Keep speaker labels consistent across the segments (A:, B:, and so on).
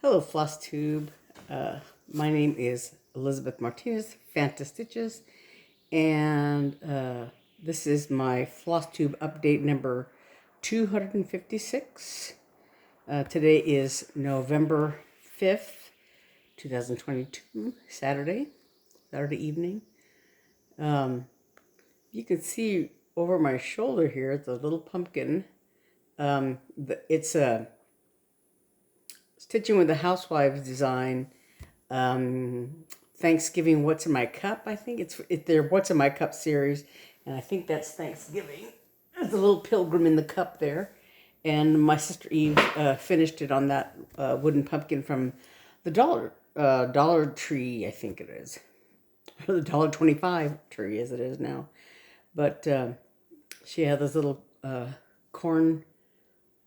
A: Hello, Flosstube. My name is Elizabeth Martinez, phantastitches, and this is my Flosstube update number 256. Today is November 5th, 2022, Saturday evening. You can see over my shoulder here the little pumpkin. It's a Stitching with the Housewives design. Thanksgiving, What's in My Cup? I think it's their What's in My Cup series, and I think that's Thanksgiving. There's a little pilgrim in the cup there, and my sister Eve finished it on that wooden pumpkin from the Dollar Tree, I think it is, or the $1.25 tree as it is now. But she had those little corn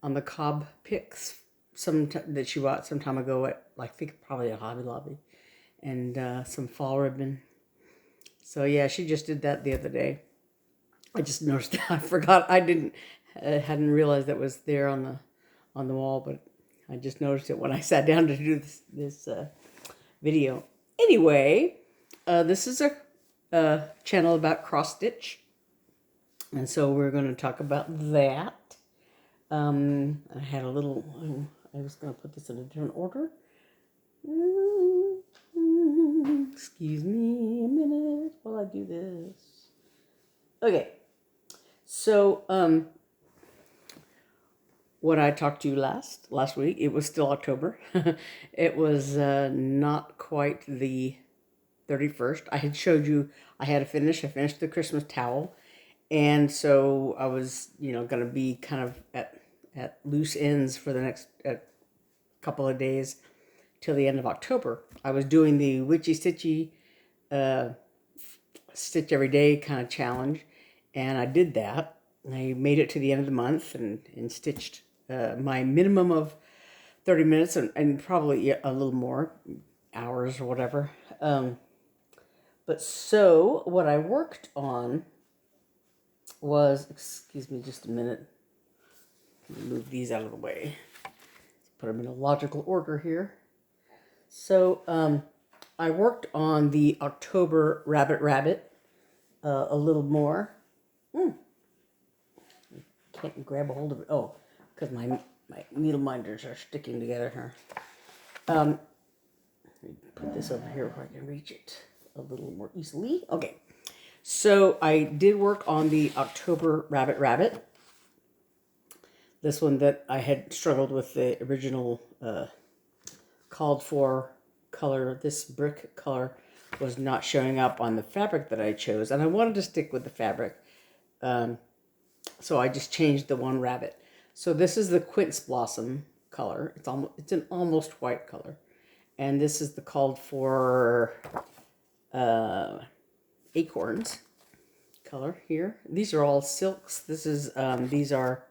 A: on the cob picks that she bought some time ago at, I think, probably a Hobby Lobby, and some fall ribbon. So yeah, she just did that the other day. I just noticed that. I forgot. Hadn't realized that was there on the wall, but I just noticed it when I sat down to do this video. Anyway, this is a channel about cross stitch, and so we're going to talk about that. I had a little. I was going to put this in a different order. Excuse me a minute while I do this. Okay. So, what I talked to you last week, it was still October. It was not quite the 31st. I had showed you I had to finish. I finished the Christmas towel. And so I was, going to be kind of at loose ends for the next couple of days till the end of October. I was doing the witchy stitchy stitch every day kind of challenge, and I did that. I made it to the end of the month and stitched my minimum of 30 minutes and probably a little more hours or whatever. But so what I worked on was, excuse me just a minute, let me move these out of the way. Let's put them in a logical order here. So I worked on the October rabbit a little more. Can't grab a hold of it. Oh, because my needle minders are sticking together here. Let me put this over here where I can reach it a little more easily. Okay. So I did work on the October rabbit. This one that I had struggled with the original called for color. This brick color was not showing up on the fabric that I chose, and I wanted to stick with the fabric. So I just changed the one rabbit. So this is the Quince Blossom color. It's an almost white color, and this is the called for acorns color here. These are all silks. These are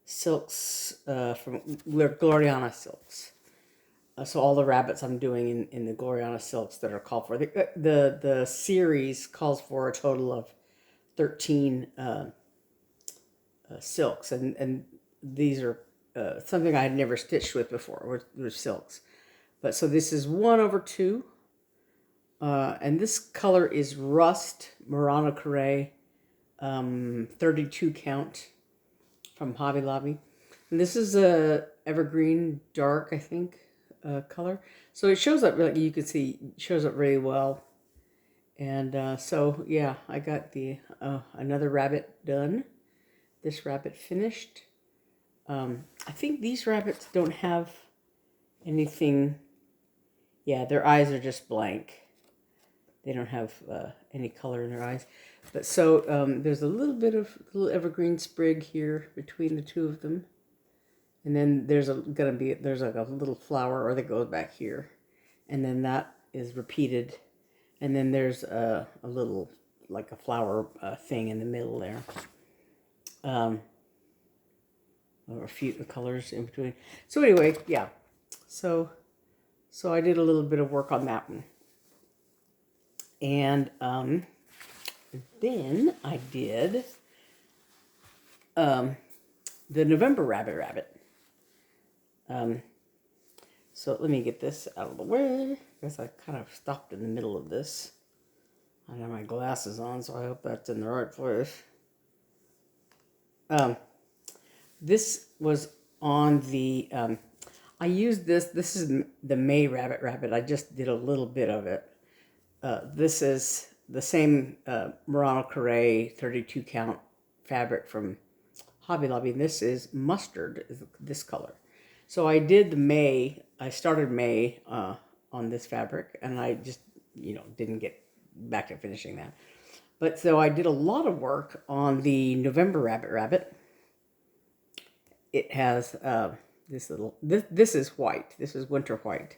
A: silks from Gloriana silks. So all the rabbits I'm doing in the Gloriana silks that are called for. The series calls for a total of 13 silks, and these are something I had never stitched with before, with silks. But so this is 1/2, and this color is Rust Murano Carré, 32 count from Hobby Lobby. And this is a evergreen dark, I think, color. So it shows up, like you can see, shows up really well. And so yeah, I got the another rabbit done. This rabbit finished. I think these rabbits don't have anything. Yeah, their eyes are just blank. They don't have any color in their eyes. But so there's a little bit of little evergreen sprig here between the two of them. And then there's like a little flower that goes back here. And then that is repeated. And then there's a little, like a flower thing in the middle there. Or a few colors in between. So anyway, yeah. So I did a little bit of work on that one. And then I did the November rabbit. So let me get this out of the way, because I kind of stopped in the middle of this. I have my glasses on, so I hope that's in the right place. This was on the, I used this. This is the May Rabbit. I just did a little bit of it. This is the same Murano Carré 32 count fabric from Hobby Lobby. And this is mustard, this color. So I did the May, I started May on this fabric, and I just, didn't get back to finishing that. But so I did a lot of work on the November Rabbit. It has this little, this is white. This is winter white,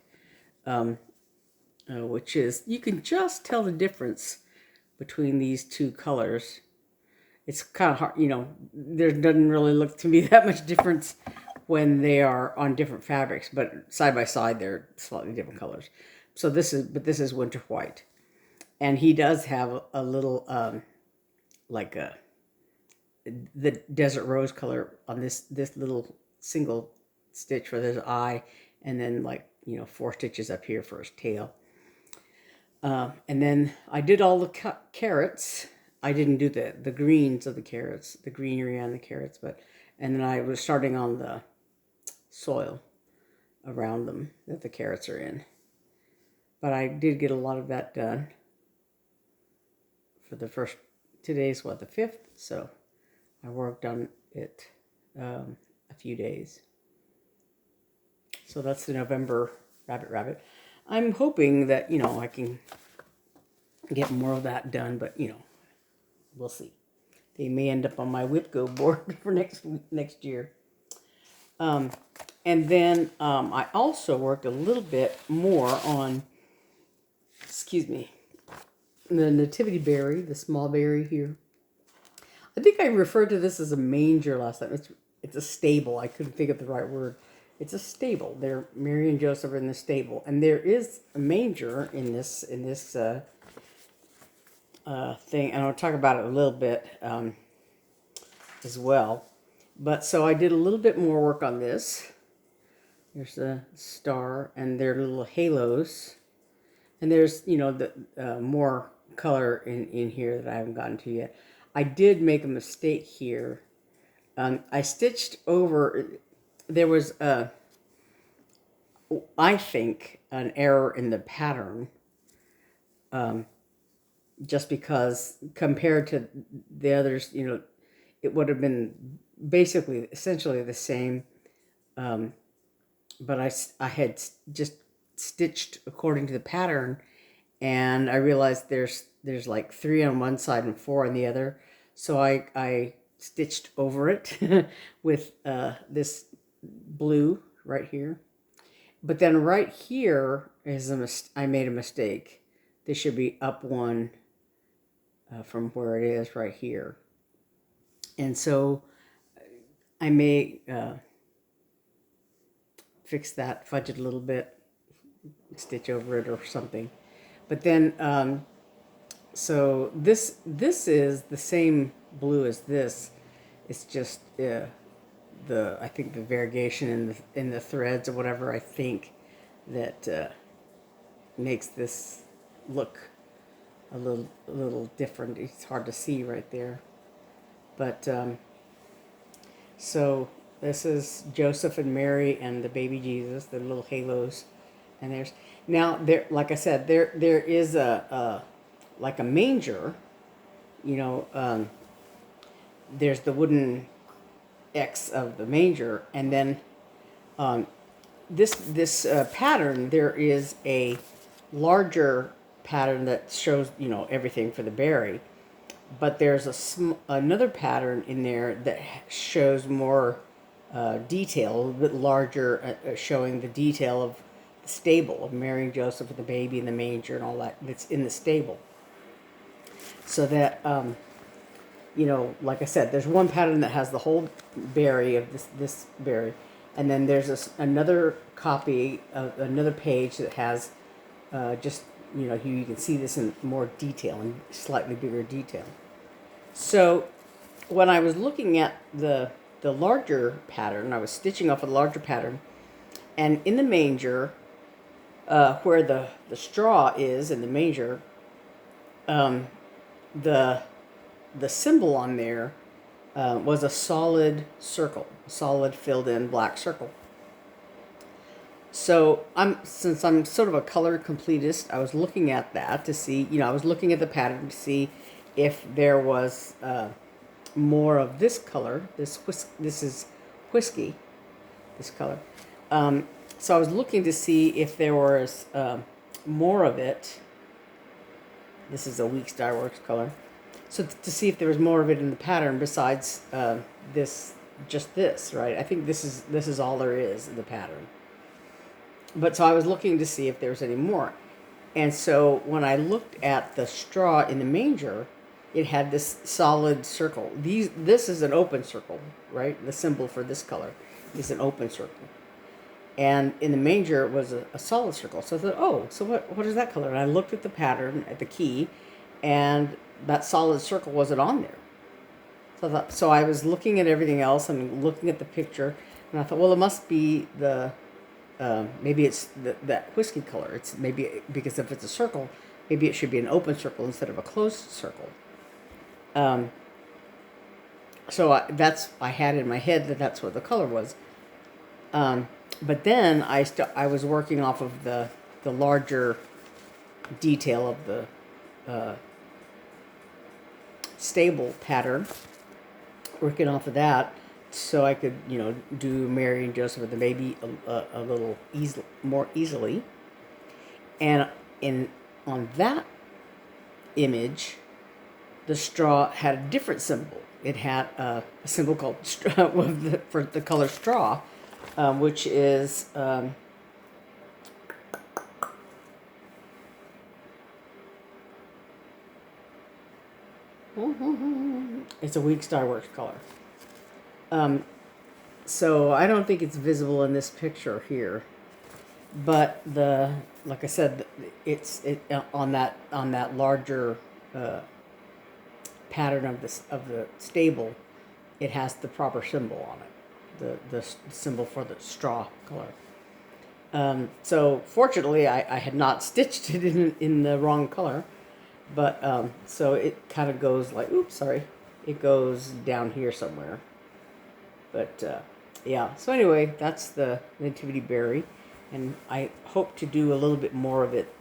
A: which is, you can just tell the difference between these two colors. It's kind of hard, there doesn't really look to me that much difference when they are on different fabrics, but side by side they're slightly different colors. So this is winter white, and he does have a little like the desert rose color on this little single stitch where there's an eye, and then 4 stitches up here for his tail. And then I did all the carrots. I didn't do the greens of the carrots, the greenery on the carrots, and then I was starting on the soil around them that the carrots are in. But I did get a lot of that done for the first, today's what, the 5th? So I worked on it a few days. So that's the November Rabbit. I'm hoping that, I can get more of that done, but, we'll see. They may end up on my WIPGO board for next year. And then I also worked a little bit more on, the Nativity Berry, the small berry here. I think I referred to this as a manger last time. It's a stable. I couldn't think of the right word. It's a stable. Mary and Joseph are in the stable, and there is a manger in this thing, and I'll talk about it a little bit as well. But so I did a little bit more work on this. There's a star and their little halos, and there's the more color in here that I haven't gotten to yet. I did make a mistake here. I stitched over. There was I think an error in the pattern. Just because compared to the others, it would have been basically essentially the same. But I had just stitched according to the pattern, and I realized there's like 3 on one side and 4 on the other. So I stitched over it with this blue right here. But then right here is I made a mistake. This should be up 1 from where it is right here. And so I may fix that, fudge it a little bit, stitch over it or something. But then, so this is the same blue as this. It's just I think the variegation in the threads or whatever, I think that makes this look a little different. It's hard to see right there. But so this is Joseph and Mary and the baby Jesus, the little halos. And there's now there, like I said, there is a like a manger. There's the wooden X of the manger, and then this pattern, there is a larger pattern that shows everything for the berry, but there's another pattern in there that shows more detail, a little bit larger, showing the detail of the stable of Mary and Joseph and the baby and the manger and all that's in the stable. So that like I said, there's one pattern that has the whole berry of this berry, and then there's another copy of another page that has just you can see this in more detail and slightly bigger detail. So when I was looking at the larger pattern, I was stitching off a larger pattern, and in the manger where the straw is in the manger, the the symbol on there was a solid circle, solid filled in black circle. So since I'm sort of a color completist, I was looking at that to see, I was looking at the pattern to see if there was more of this color. This is whiskey, this color. So I was looking to see if there was more of it. This is a weak Starworks color. So to see if there was more of it in the pattern besides just this, right? I think this is all there is in the pattern. But so I was looking to see if there was any more. And so when I looked at the straw in the manger, it had this solid circle. This is an open circle, right? The symbol for this color is an open circle. And in the manger it was a solid circle. So I thought, oh, so what is that color? And I looked at the pattern, at the key, and that solid circle wasn't on there. So I was looking at everything else and looking at the picture, and I thought, well, it must be maybe it's that whiskey color. It's maybe because if it's a circle, maybe it should be an open circle instead of a closed circle. So I had in my head that's what the color was. But then I was working off of the larger detail of the stable pattern, working off of that, so I could do Mary and Joseph with the baby a little more easily. And on that image, the straw had a different symbol. It had a symbol called for the color straw, which is it's a weak Starworks color. So I don't think it's visible in this picture here, but like I said, it's on that larger pattern of the stable. It has the proper symbol on it, the symbol for the straw color. So fortunately, I had not stitched it in the wrong color, but so it kind of goes like, oops, sorry, it goes down here somewhere. But yeah, so anyway, that's the Nativity Berry, and I hope to do a little bit more of it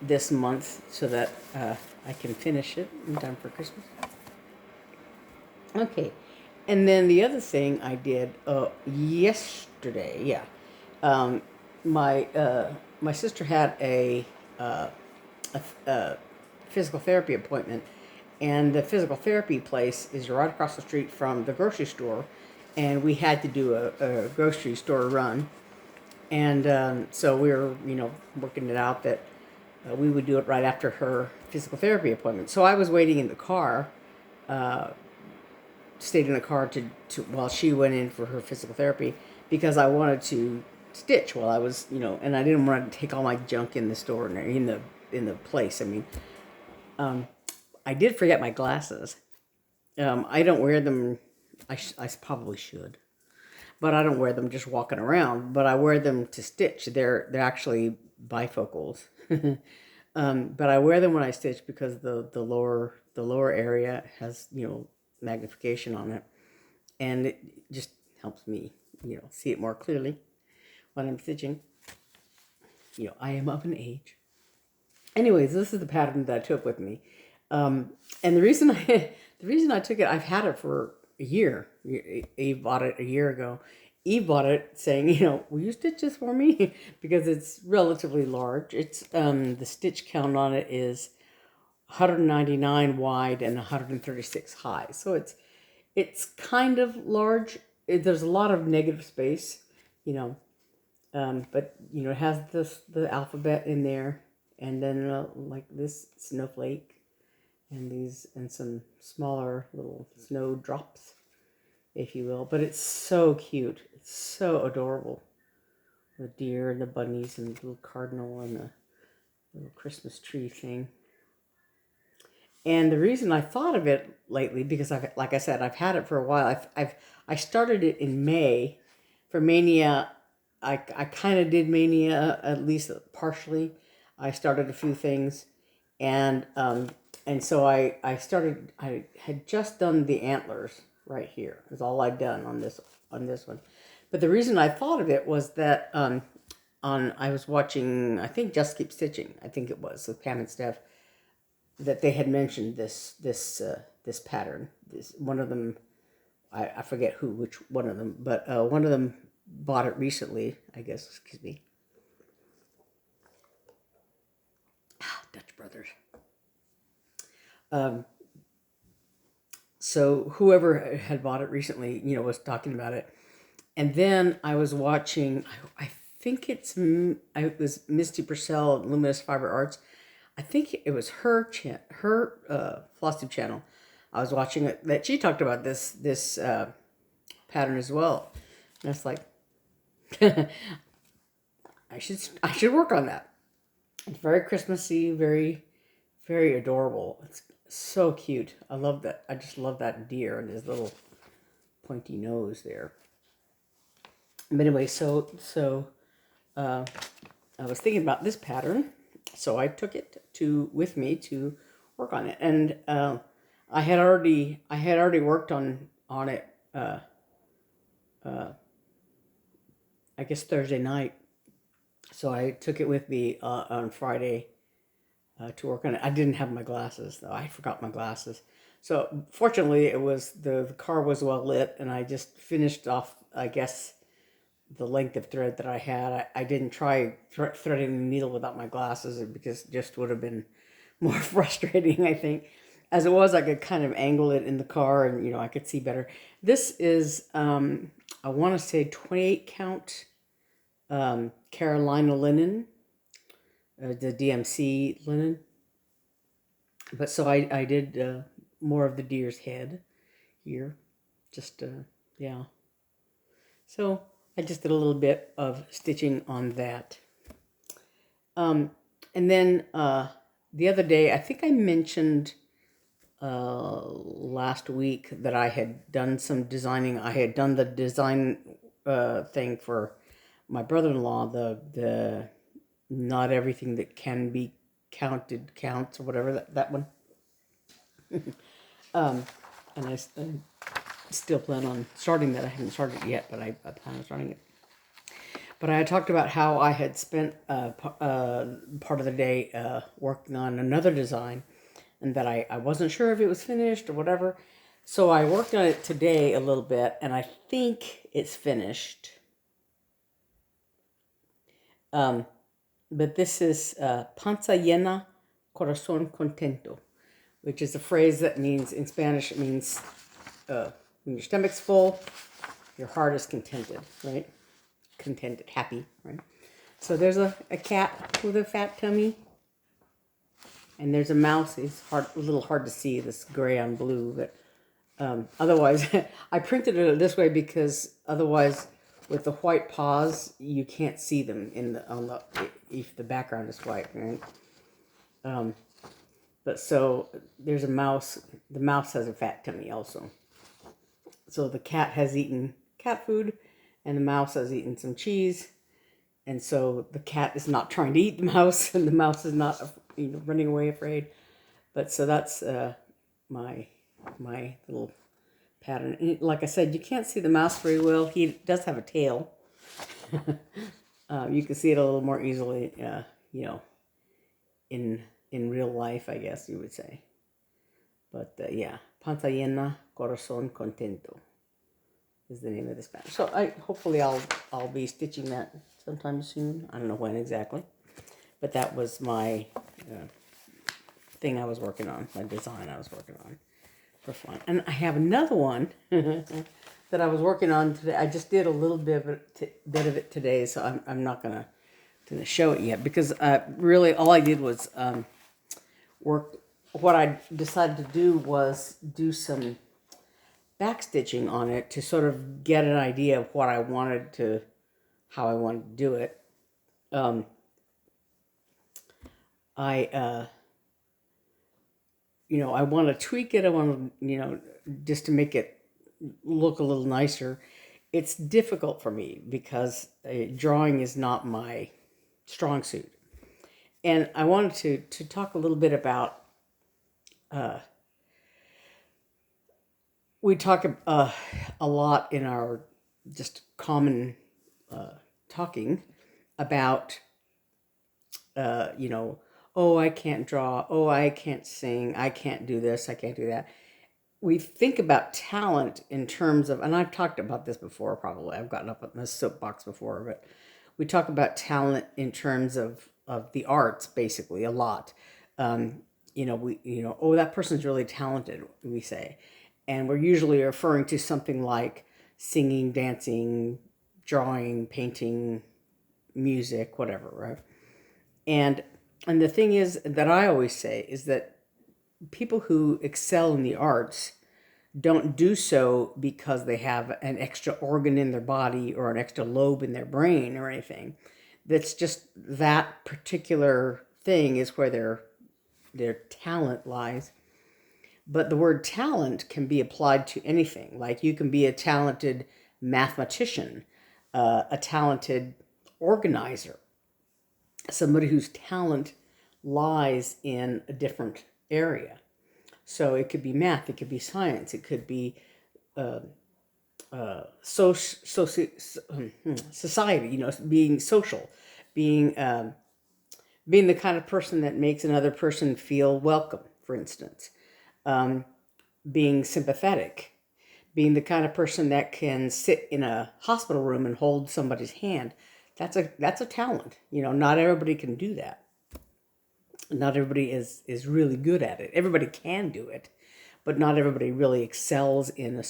A: this month so that I can finish it in time for Christmas. Okay, and then the other thing I did yesterday, my sister had a physical therapy appointment, and the physical therapy place is right across the street from the grocery store, and we had to do a grocery store run, and so we were working it out that we would do it right after her physical therapy appointment. So I was waiting in the car, stayed in the car to while she went in for her physical therapy, because I wanted to stitch while I was and I didn't want to take all my junk in the store and in the place. I mean, I did forget my glasses. I don't wear them. I probably should, but I don't wear them just walking around. But I wear them to stitch. They're actually bifocals. But I wear them when I stitch because the lower area has magnification on it, and it just helps me see it more clearly when I'm stitching. I am of an age. Anyways, this is the pattern that I took with me, and the reason I took it, I've had it for a year. Eve bought it a year ago. Eve bought it saying, will you stitch this for me? Because it's relatively large. It's the stitch count on it is 199 wide and 136 high. So it's kind of large. There's a lot of negative space, but it has the alphabet in there, and then like this snowflake, and some smaller little snow drops, if you will. But it's so cute. It's so adorable. The deer and the bunnies and the little cardinal and the little Christmas tree thing. And the reason I thought of it lately, because like I said, I've had it for a while. I started it in May for Mania I kind of did mania, at least partially. I started a few things, and so I had just done the antlers right here. Is all I'd done on this one. But the reason I thought of it was that I was watching, I think Just Keep Stitching, I think it was with Pam and Steph, that they had mentioned this pattern. This one of them, I forget which one of them, but one of them bought it recently, I guess. Excuse me. Dutch Brothers. So whoever had bought it recently, was talking about it. And then I was watching, I think it was Misty Purcell at Luminous Fiber Arts. I think it was her Flosstube channel. I was watching it, that she talked about this pattern as well. And it's like, I should work on that. It's very Christmassy, very, very adorable. It's so cute. I love that. I just love that deer and his little pointy nose there. But anyway, so I was thinking about this pattern, so I took it with me to work on it, and I had already worked on it. I guess Thursday night, so I took it with me on Friday to work on it. I didn't have my glasses though. I forgot my glasses. So fortunately, it was the car was well lit, and I just finished off, I guess, the length of thread that I had. I didn't try threading the needle without my glasses because it just would have been more frustrating, I think. As it was, I could kind of angle it in the car, and I could see better. This is I want to say 28 count Carolina linen, the DMC linen. But so I did more of the deer's head here, just yeah. So I just did a little bit of stitching on that. And then the other day, I think I mentioned last week that I had done some designing. I had done the design thing for my brother-in-law, the not everything that can be counted counts, or whatever, that one. And I still plan on starting that. I haven't started it yet, but I plan on starting it. But I talked about how I had spent part of the day working on another design, and that I wasn't sure if it was finished or whatever. So I worked on it today a little bit, and I think it's finished. But this is Panza Llena, Corazón Contento, which is a phrase that means, in Spanish, it means when your stomach's full, your heart is contented, right? Contented, happy, right? So there's a cat with a fat tummy, and there's a mouse. It's a little hard to see, this gray on blue, but otherwise, I printed it this way because otherwise, with the white paws, you can't see them if the background is white, right? But so there's a mouse. The mouse has a fat tummy also. So the cat has eaten cat food, and the mouse has eaten some cheese, and so the cat is not trying to eat the mouse, and the mouse is not running away afraid. But so that's my little pattern. And like I said, you can't see the mouse very well. He does have a tail. You can see it a little more easily, in real life, I guess you would say. But yeah, Panza Llena, Corazón Contento is the name of this pattern. So hopefully I'll be stitching that sometime soon. I don't know when exactly, but that was my thing I was working on, my design I was working on for fun. And I have another one that I was working on today. I just did a little bit of it today, so I'm not gonna show it yet, because really all I did was work. What I decided to do was do some back stitching on it to sort of get an idea of how I wanted to do it. I want to tweak it. I want to, just to make it look a little nicer. it's difficult for me because drawing is not my strong suit. And I wanted to talk a little bit about, we talk a lot in our just common talking about, you know, oh, I can't draw, oh, I can't sing, I can't do this, I can't do that. We think about talent in terms of, and I've talked about this before, probably. I've gotten up on my soapbox before, but we talk about talent in terms of the arts, basically, a lot. Oh, that person's really talented, we say. And we're usually referring to something like singing, dancing, drawing, painting, music, whatever, right? And and the thing is that I always say is that people who excel in the arts don't do so because they have an extra organ in their body or an extra lobe in their brain or anything. That's just that particular thing is where their talent lies. But the word talent can be applied to anything. Like you can be a talented mathematician, a talented organizer, somebody whose talent lies in a different area. So it could be math, it could be science, it could be society, being social, being being the kind of person that makes another person feel welcome, for instance, being sympathetic, being the kind of person that can sit in a hospital room and hold somebody's hand. That's a talent. Not everybody can do that. Not everybody is really good at it. Everybody can do it, but not everybody really excels in a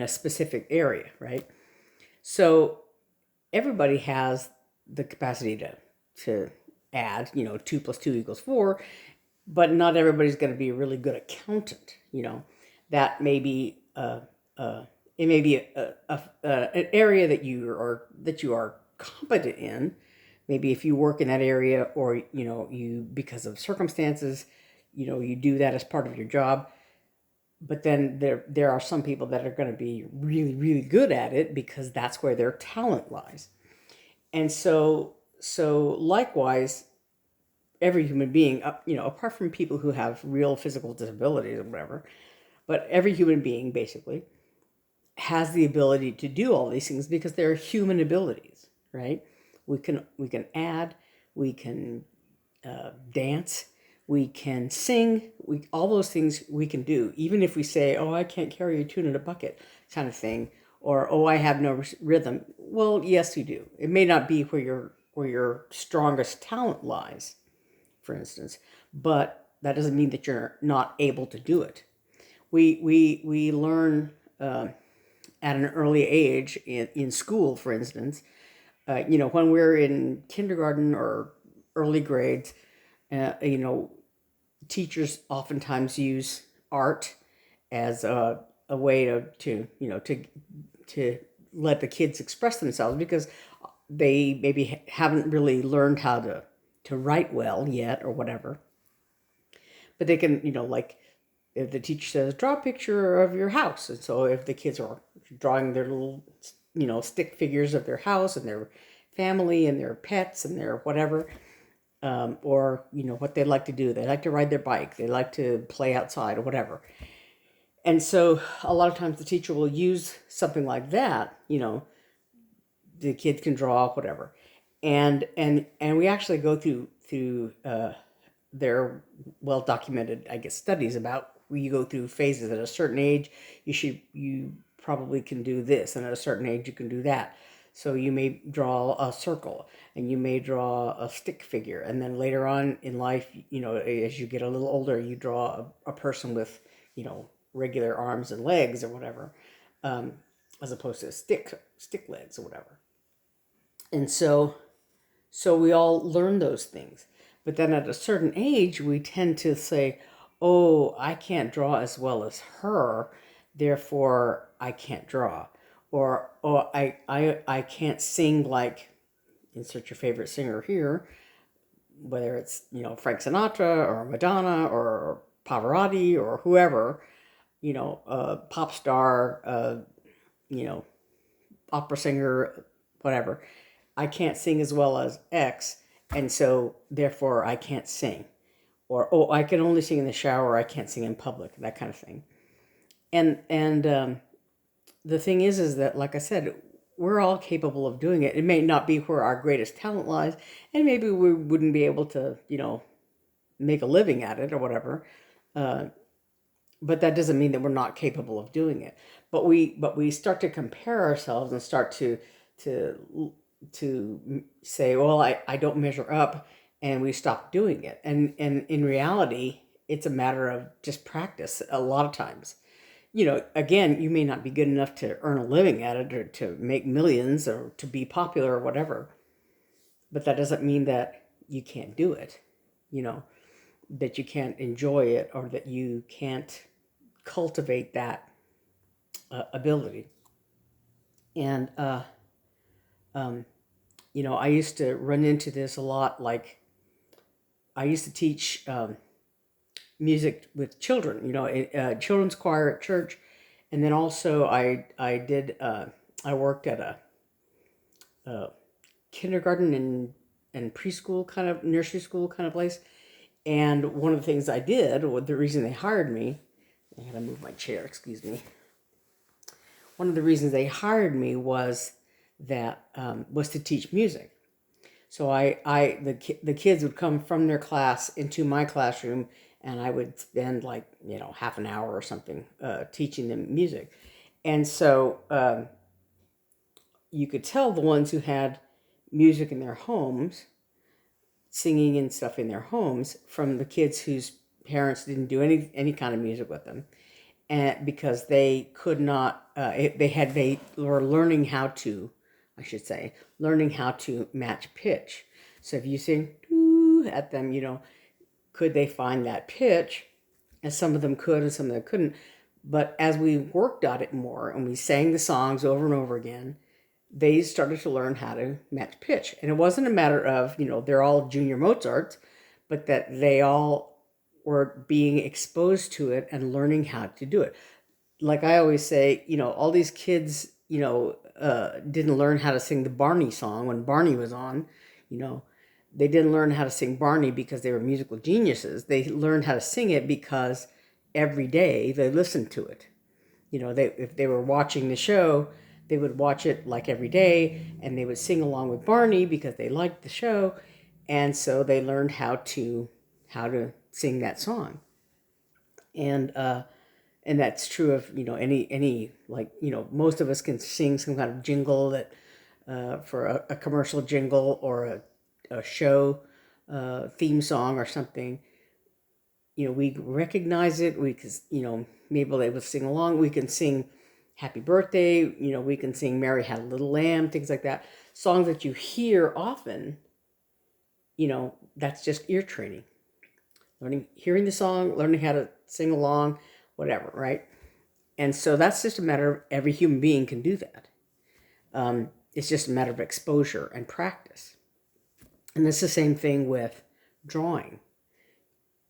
A: specific area, right? So everybody has the capacity to add, 2 + 2 = 4, but not everybody's going to be a really good accountant. That may be it may be an area that you are competent in. Maybe if you work in that area, or you, because of circumstances, you do that as part of your job. But then there are some people that are going to be really, really good at it because that's where their talent lies. And so likewise, every human being, apart from people who have real physical disabilities or whatever, but every human being basically has the ability to do all these things because they're human abilities, right? We can add, we can dance, we can sing, all those things we can do, even if we say, oh, I can't carry a tune in a bucket, kind of thing, or oh, I have no rhythm. Well, yes, you do. It may not be where your strongest talent lies, for instance, but that doesn't mean that you're not able to do it. We learn at an early age in school, for instance, when we're in kindergarten or early grades, teachers oftentimes use art as a way to let the kids express themselves, because they maybe haven't really learned how to write well yet or whatever. But they can, like if the teacher says, draw a picture of your house. And so if the kids are drawing their little, stick figures of their house and their family and their pets and their whatever, or, what they like to do. They like to ride their bike. They like to play outside or whatever. And so a lot of times the teacher will use something like that, the kids can draw whatever. And we actually go through their well documented, I guess, studies about where you go through phases. At a certain age, you probably can do this, and at a certain age you can do that. So you may draw a circle, and you may draw a stick figure, and then later on in life, as you get a little older, you draw a person with, regular arms and legs or whatever, as opposed to stick legs or whatever. And so we all learn those things. But then at a certain age, we tend to say, oh, I can't draw as well as her, therefore I can't draw. Or, oh, I can't sing like, insert your favorite singer here, whether it's, Frank Sinatra or Madonna or Pavarotti or whoever, pop star, opera singer, whatever. I can't sing as well as X, and so therefore I can't sing. Or, oh, I can only sing in the shower, I can't sing in public, that kind of thing. And the thing is that, like I said, we're all capable of doing it. It may not be where our greatest talent lies, and maybe we wouldn't be able to, make a living at it or whatever. Uh, but that doesn't mean that we're not capable of doing it. But we start to compare ourselves and start to say, well, I don't measure up, and we stop doing it. And in reality, it's a matter of just practice a lot of times. Again, you may not be good enough to earn a living at it or to make millions or to be popular or whatever, but that doesn't mean that you can't do it, you know, that you can't enjoy it or that you can't cultivate that ability. And, I used to run into this a lot. Like, I used to teach music with children, children's choir at church. And then also I worked at a kindergarten and preschool kind of nursery school kind of place. And one of the things I did, or the reason they hired me, I gotta move my chair, excuse me. One of the reasons they hired me was was to teach music. So the kids would come from their class into my classroom, and I would spend like half an hour or something teaching them music. And so you could tell the ones who had music in their homes, singing and stuff in their homes, from the kids whose parents didn't do any kind of music with them, and because they could not, they were learning how to, I should say, learning how to match pitch. So if you sing doo at them, could they find that pitch? And some of them could, and some of them couldn't. But as we worked at it more and we sang the songs over and over again, they started to learn how to match pitch. And it wasn't a matter of, they're all junior Mozarts, but that they all were being exposed to it and learning how to do it. Like I always say, all these kids, didn't learn how to sing the Barney song when Barney was on. They didn't learn how to sing Barney because they were musical geniuses. They learned how to sing it because every day they listened to it. If they were watching the show, they would watch it like every day, and they would sing along with Barney because they liked the show, and so they learned how to sing that song. And that's true of any like most of us can sing some kind of jingle that for a commercial jingle or a show theme song or something. We recognize it. We can maybe able to sing along. We can sing Happy Birthday. We can sing Mary Had a Little Lamb, things like that. Songs that you hear often. That's just ear training. Hearing the song, learning how to sing along, whatever, right? And so that's just a matter of every human being can do that. It's just a matter of exposure and practice. And it's the same thing with drawing.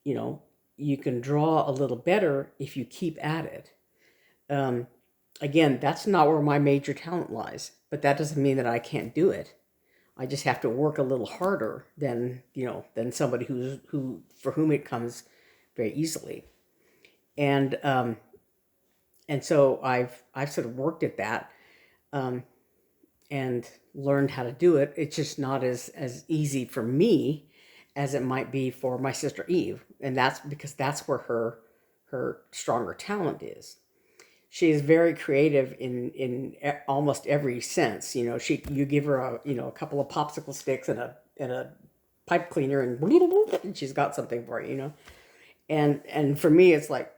A: You can draw a little better if you keep at it. Again, that's not where my major talent lies, but that doesn't mean that I can't do it. I just have to work a little harder than somebody who for whom it comes very easily. And so I've sort of worked at that and learned how to do it. It's just not as easy for me as it might be for my sister Eve, and that's because that's where her stronger talent is. She is very creative in almost every sense. You give her a couple of popsicle sticks and a pipe cleaner, and she's got something for you. And for me, it's like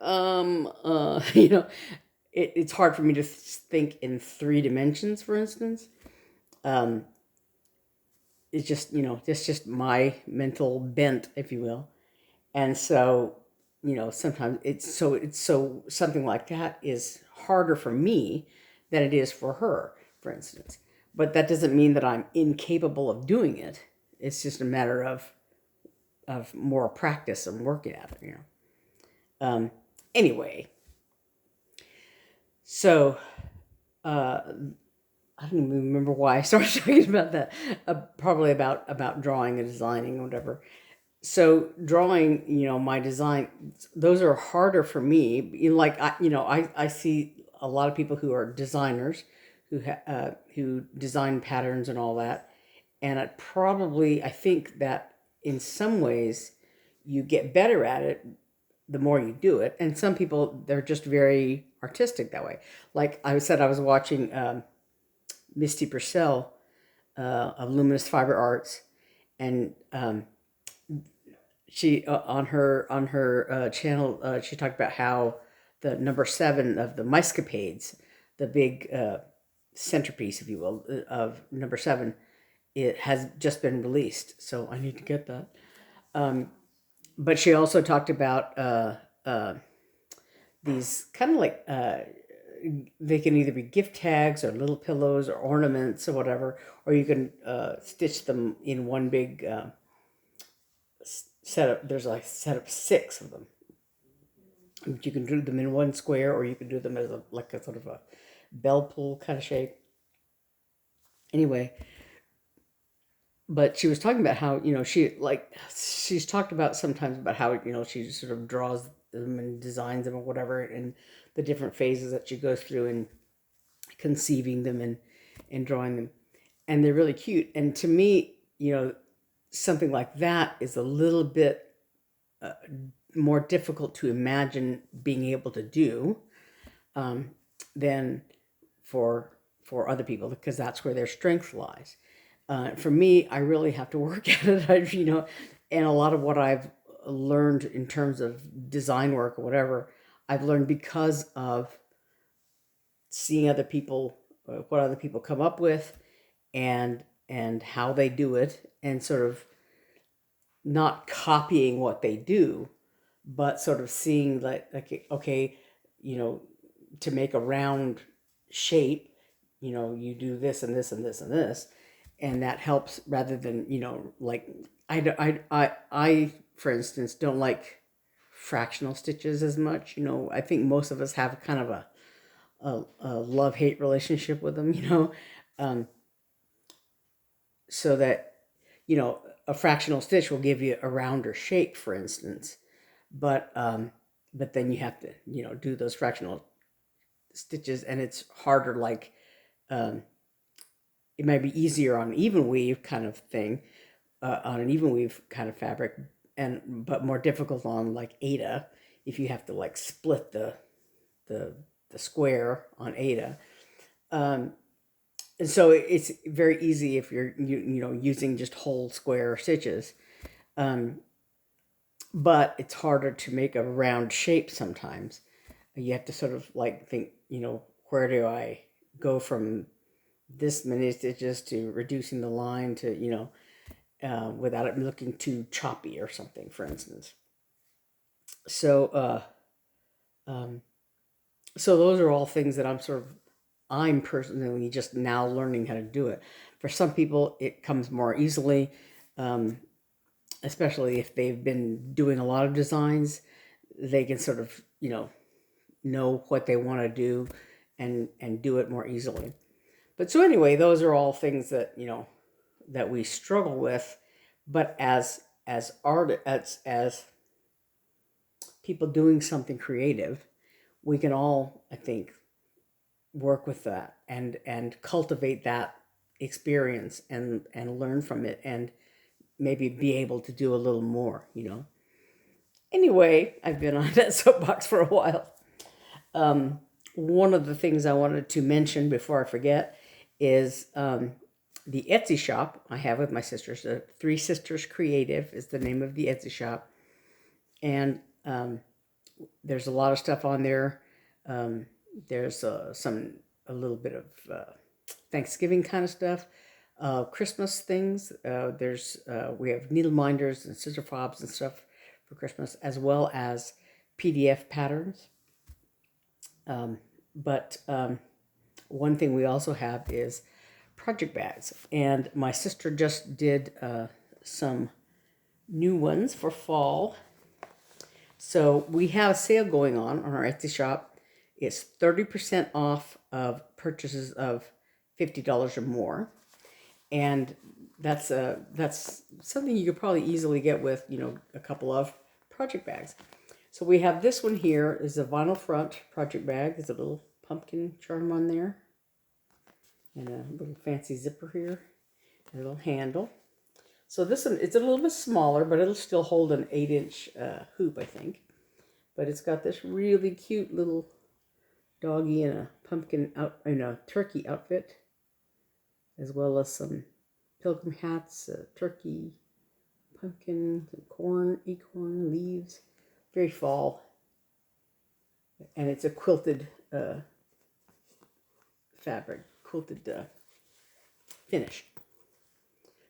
A: it's hard for me to think in 3 dimensions. For instance, it's just that's just my mental bent, if you will, and so sometimes it's so something like that is harder for me than it is for her, for instance. But that doesn't mean that I'm incapable of doing it. It's just a matter of more practice and working at it. Anyway, so I don't even remember why I started talking about that. Probably about drawing and designing or whatever. So drawing, my design, those are harder for me. Like I see a lot of people who are designers who design patterns and all that, and I think that in some ways you get better at it the more you do it. And some people, they're just very artistic that way. Like I said, I was watching Misty Purcell of Luminous Fiber Arts, and she on her channel she talked about how the number 7 of the Miscapades, the big centerpiece, if you will, of number 7, it has just been released. So I need to get that. But she also talked about these kind of like they can either be gift tags or little pillows or ornaments or whatever, or you can stitch them in one big setup. There's like a set of 6 of them. You can do them in one square, or you can do them as like a sort of a bell pull kind of shape. Anyway, but she was talking about how she's talked about sometimes about how she sort of draws them and designs them or whatever, and the different phases that she goes through in conceiving them and drawing them, and they're really cute. And to me, something like that is a little bit more difficult to imagine being able to do than for other people, because that's where their strength lies. For me, I really have to work at it. And a lot of what I've learned in terms of design work or whatever, I've learned because of seeing other people, what other people come up with, and how they do it, and sort of not copying what they do, but sort of seeing like okay, to make a round shape, you do this and this and this and this, and that helps rather than like I for instance don't like fractional stitches as much. I think most of us have kind of a love-hate relationship with them. So that a fractional stitch will give you a rounder shape, for instance, but then you have to do those fractional stitches, and it's harder. Like it might be easier on even weave kind of thing, on an even weave kind of fabric, but more difficult on like Ada, if you have to like split the square on Ada. And so it's very easy if you're using just whole square stitches, but it's harder to make a round shape sometimes. You have to sort of like think, where do I go from this many stitches to reducing the line to without it looking too choppy or something, for instance. So so those are all things that I'm personally just now learning how to do it. For some people, it comes more easily, especially if they've been doing a lot of designs. They can sort of, know what they want to do and do it more easily. But so anyway, those are all things that, that we struggle with. But as people doing something creative, we can all, I think, work with that and cultivate that experience and learn from it, and maybe be able to do a little more. Anyway, I've been on that soapbox for a while. One of the things I wanted to mention before I forget is the Etsy shop I have with my sisters. Three Sisters Creative is the name of the Etsy shop, and there's a lot of stuff on there. There's a little bit of Thanksgiving kind of stuff, Christmas things. We have needle minders and scissor fobs and stuff for Christmas, as well as PDF patterns. But one thing we also have is project bags, and my sister just did some new ones for fall. So we have a sale going on our Etsy shop. It's 30% off of purchases of $50 or more. And that's something you could probably easily get with, you know, a couple of project bags. So we have this one here is a vinyl front project bag. There's a little pumpkin charm on there. And a little fancy zipper here. A little handle. So this one, it's a little bit smaller, but it'll still hold an 8-inch hoop, I think. But it's got this really cute little doggy in a pumpkin in a turkey outfit, as well as some pilgrim hats, turkey, pumpkin, corn, acorn, leaves. Very fall. And it's a quilted fabric, quilted finish.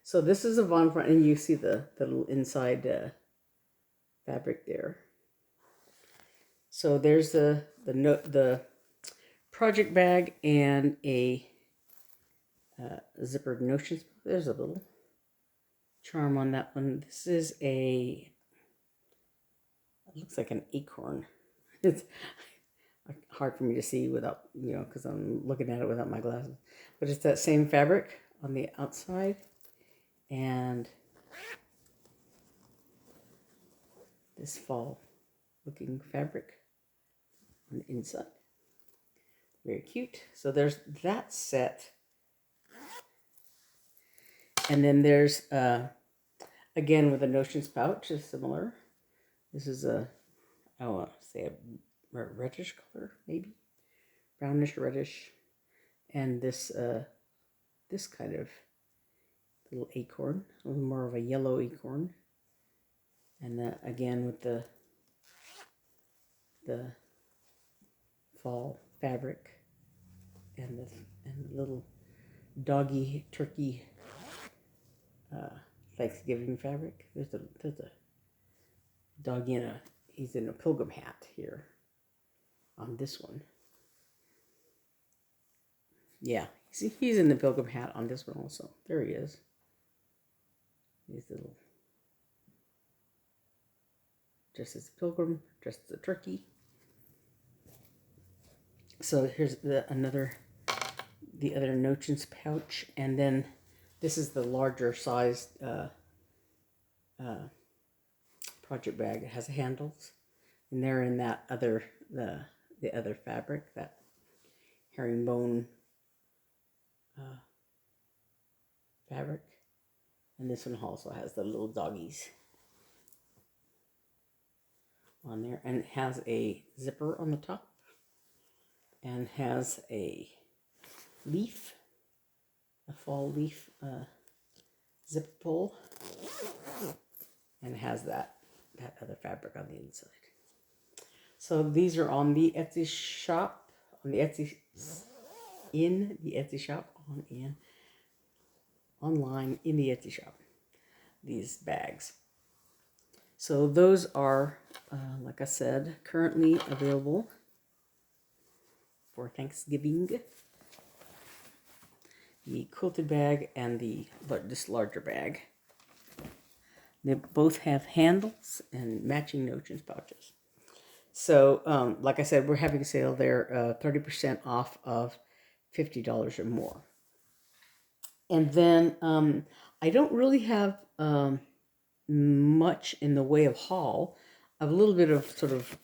A: So this is a vinyl front, and you see the little inside fabric there. So there's the project bag and a zippered notions. There's a little charm on that one. This is it looks like an acorn. It's hard for me to see without, you know, because I'm looking at it without my glasses. But it's that same fabric on the outside. And this fall looking fabric on the inside. Very cute. So there's that set. And then there's, again, with a notions pouch is similar. This is I want to say a reddish color, maybe. Brownish, reddish. And this kind of little acorn, a little more of a yellow acorn. And that again with the fall fabric and the little doggy turkey Thanksgiving fabric. There's a doggy he's in a pilgrim hat here on this one. Yeah, see, he's in the pilgrim hat on this one also. There he is. These little, dressed as a pilgrim, dressed as a turkey. So here's the other notions pouch, and then this is the larger sized project bag. It has handles, and they're in that other the other fabric, that herringbone fabric. And this one also has the little doggies on there. And it has a zipper on the top. And has a leaf. A fall leaf zip pull. And it has that other fabric on the inside. So these are on the Etsy shop. In the Etsy shop. Online in the Etsy shop, these bags. So those are, like I said, currently available for Thanksgiving. The quilted bag and this larger bag. They both have handles and matching notions pouches. So, like I said, we're having a sale there, 30% off of $50 or more. And then I don't really have much in the way of haul. I have a little bit of sort of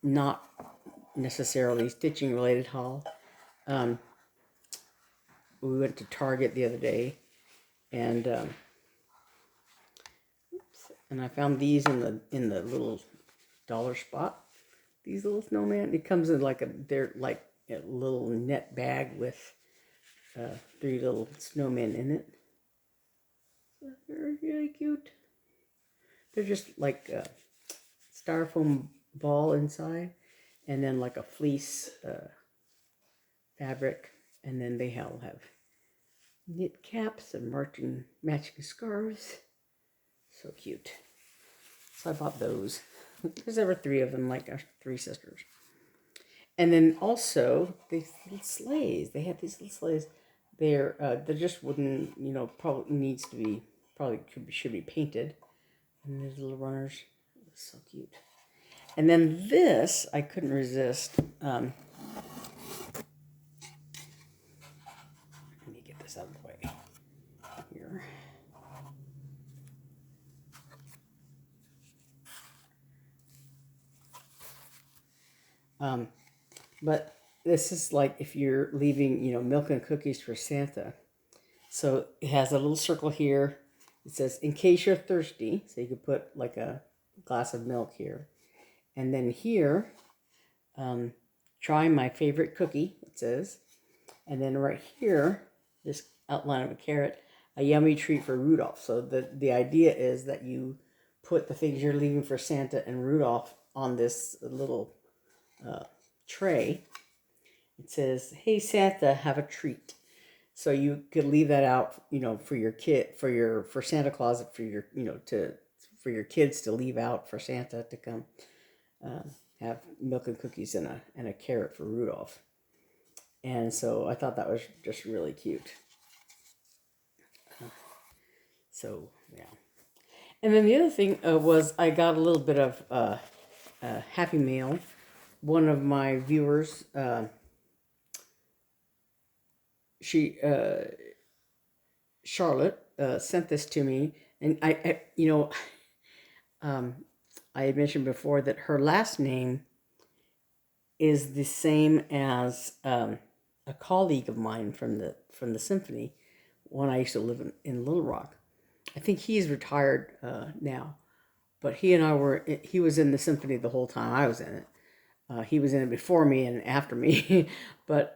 A: not necessarily stitching related haul. We went to Target the other day, and I found these in the little dollar spot. These little snowman. It comes in they're like a little net bag with 3 little snowmen in it. So they're really cute. They're just like a styrofoam ball inside, and then like a fleece fabric, and then they all have knit caps and matching scarves. So cute. So I bought those because there were 3 of them, like 3 sisters. And then also these little sleighs. They have these little sleighs. They're just wooden. You know, should be painted. And there's little runners. So cute. And then this I couldn't resist. this out of the way here. But this is like if you're leaving, milk and cookies for Santa. So it has a little circle here. It says, in case you're thirsty. So you could put like a glass of milk here. And then here, try my favorite cookie, it says. And then right here, this outline of a carrot, a yummy treat for Rudolph. So the idea is that you put the things you're leaving for Santa and Rudolph on this little tray. It says, hey Santa, have a treat. So you could leave that out, for your kid, for Santa Claus, for your, for your kids to leave out for Santa to come have milk and cookies and a carrot for Rudolph. And so I thought that was just really cute. So yeah. And then the other thing was I got a little bit of Happy Mail. One of my viewers, Charlotte, sent this to me, and I had mentioned before that her last name is the same as a colleague of mine from the symphony when I used to live in Little Rock. I think he's retired now, but he was in the symphony the whole time I was in it. He was in it before me and after me, but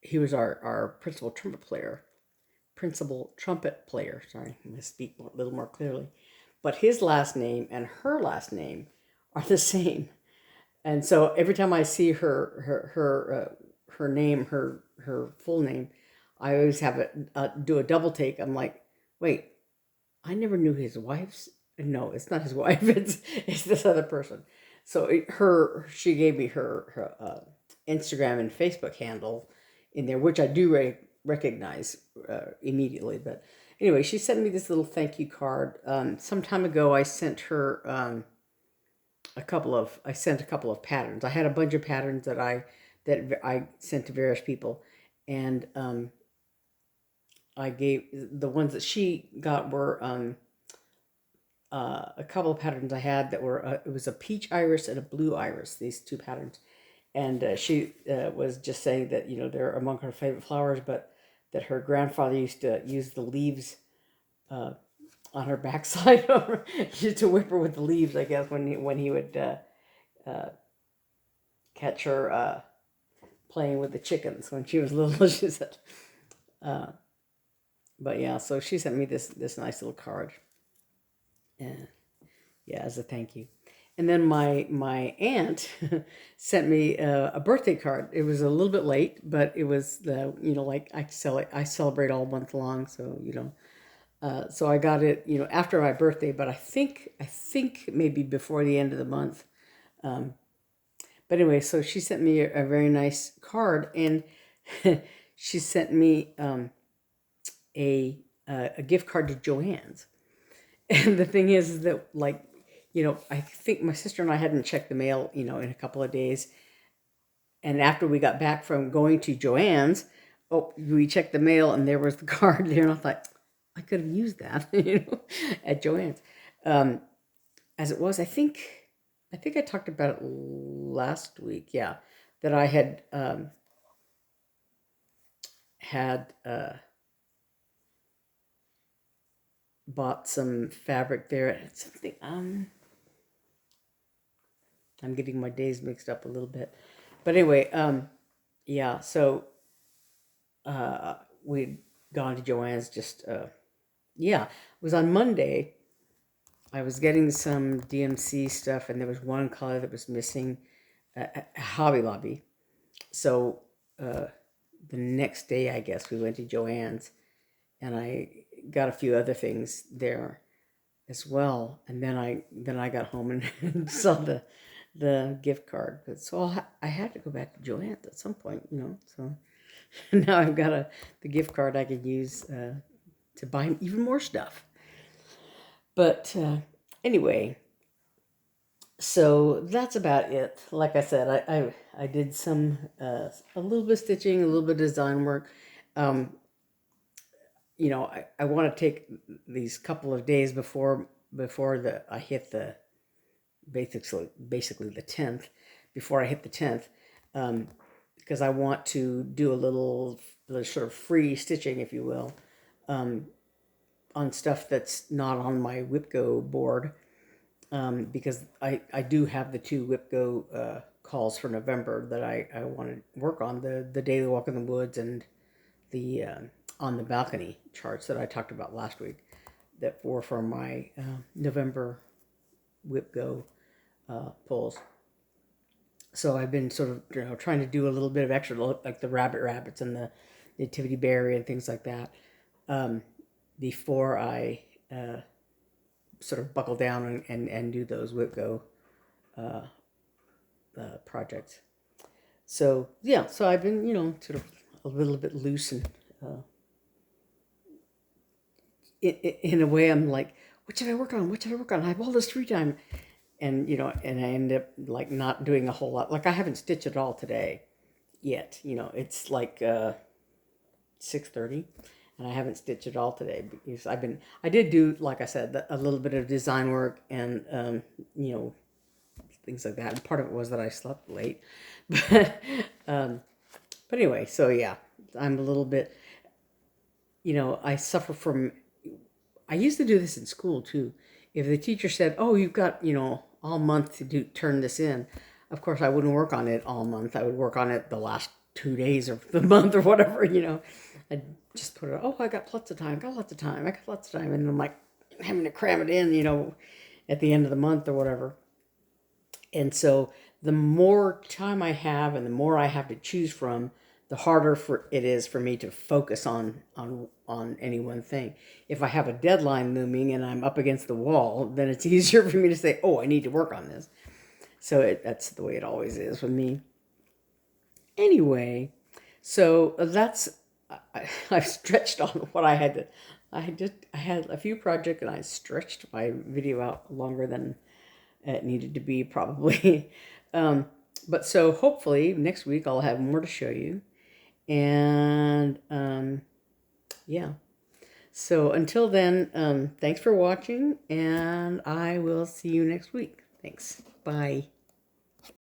A: he was our principal trumpet player. Sorry, I'm going to speak a little more clearly. But his last name and her last name are the same, and so every time I see her name, her full name, I always have it do a double take. I'm like, wait, I never knew his wife's. No, it's not his wife. It's this other person. So she gave me her Instagram and Facebook handle in there, which I do recognize immediately. But anyway, she sent me this little thank you card. Some time ago, I sent her a couple of patterns. I had a bunch of patterns that I sent to various people, and I gave the ones that she got were a couple of patterns I had that were it was a peach iris and a blue iris. These two patterns. And she was just saying that, they're among her favorite flowers, but that her grandfather used to use the leaves on her backside. He used to whip her with the leaves, I guess, when he would catch her playing with the chickens when she was little, she said. But yeah, so she sent me this nice little card. And yeah, as a thank you. And then my aunt sent me a birthday card. It was a little bit late, but it was like I celebrate all month long, so so I got it after my birthday, but I think maybe before the end of the month. But anyway, so she sent me a very nice card, and she sent me a gift card to Joann's. And the thing is that I think my sister and I hadn't checked the mail, in a couple of days. And after we got back from going to Joann's, we checked the mail and there was the card there. And I thought, I could have used that, at Joann's. As it was, I think I talked about it last week. Yeah, that I had bought some fabric there. Something, I'm getting my days mixed up a little bit. But anyway, yeah, so we'd gone to Joann's it was on Monday. I was getting some DMC stuff, and there was one color that was missing, Hobby Lobby. So the next day, I guess, we went to Joann's, and I got a few other things there as well. And then I got home and saw the gift card. But so I had to go back to Joann's at some point, So now I've got the gift card I could use to buy even more stuff. But anyway, so that's about it. Like I said, I did some, a little bit of stitching, a little bit of design work. You know, I want to take these couple of days before I hit the basically the 10th, before I hit the 10th, because I want to do a little sort of free stitching, if you will, on stuff that's not on my WIPGO board, because I do have the 2 WIPGO calls for November that I want to work on, the daily walk in the woods and the on the balcony charts that I talked about last week, that were for my November WIPGO pulls. So I've been sort of, you know, trying to do a little bit of extra, like the rabbits and the Nativity Berry and things like that, before I sort of buckle down and do those WIPGO projects. So yeah, so I've been, you know, sort of a little bit loose, and in a way I'm like, what should I work on? What should I work on? I have all this free time. And, you know, and I end up like not doing a whole lot. Like I haven't stitched at all today yet. You know, it's like 6:30, and I haven't stitched at all today because I did do, like I said, a little bit of design work and, you know, things like that. And part of it was that I slept late. But anyway, so yeah, I'm a little bit, you know, I suffer from, I used to do this in school too. If the teacher said, oh, you've got, you know, all month to turn this in, of course I wouldn't work on it all month. I would work on it the last 2 days of the month or whatever, you know. I'd just put it, oh, I got lots of time, I got lots of time. And I'm like having to cram it in, you know, at the end of the month or whatever. And so the more time I have and the more I have to choose from, the harder it is for me to focus on any one thing. If I have a deadline looming and I'm up against the wall, then it's easier for me to say, oh, I need to work on this. So that's the way it always is with me. Anyway, so I've stretched on what I had to. I had a few projects and I stretched my video out longer than it needed to be, probably. But so hopefully next week I'll have more to show you. And yeah. So until then, thanks for watching, and I will see you next week. Thanks. Bye.